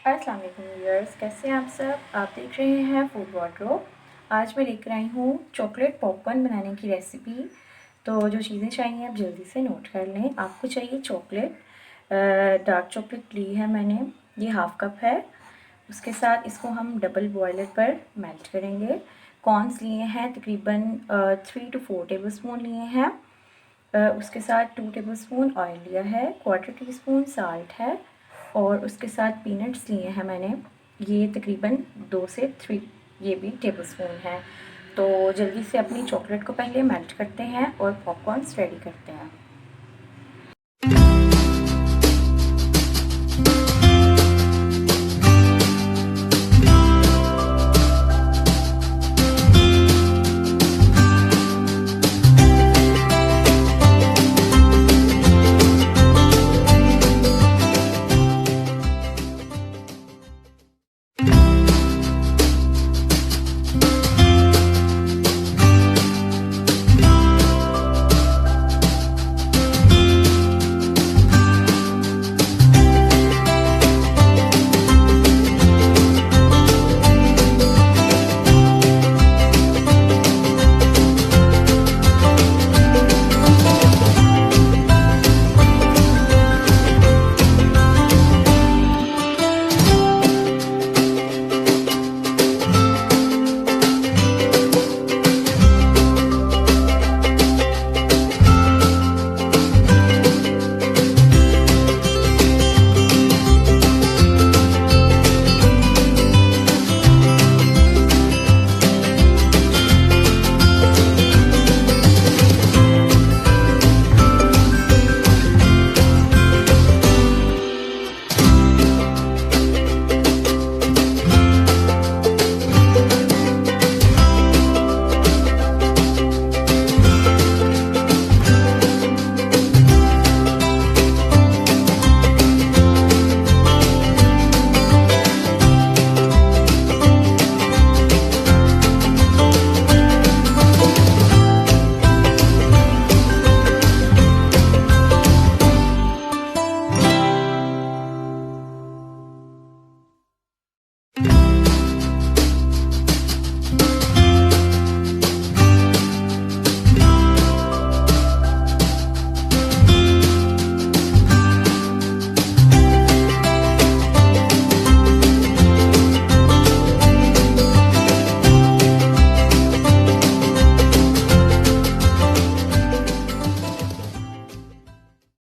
अस्सलाम वालेकुम व्यूअर्स, कैसे हैं आप सब। आप देख रहे हैं फूड वार्डरोब। आज मैं लेकर आई हूँ चॉकलेट पॉपकॉर्न बनाने की रेसिपी। तो जो चीज़ें चाहिए आप जल्दी से नोट कर लें। आपको चाहिए चॉकलेट, डार्क चॉकलेट ली है मैंने, ये हाफ़ कप है। उसके साथ इसको हम डबल बॉयलर पर मेल्ट करेंगे। कॉर्न्स लिए हैं तकरीबन 3 to 4 टेबल स्पून लिए हैं। उसके साथ 2 टेबल स्पून ऑयल लिया है, 1/4 टीस्पून साल्ट है और उसके साथ पीनट्स लिए हैं मैंने, ये तकरीबन 2 से 3 ये भी टेबल स्पून है। तो जल्दी से अपनी चॉकलेट को पहले मेल्ट करते हैं और पॉपकॉर्न्स रेडी करते हैं।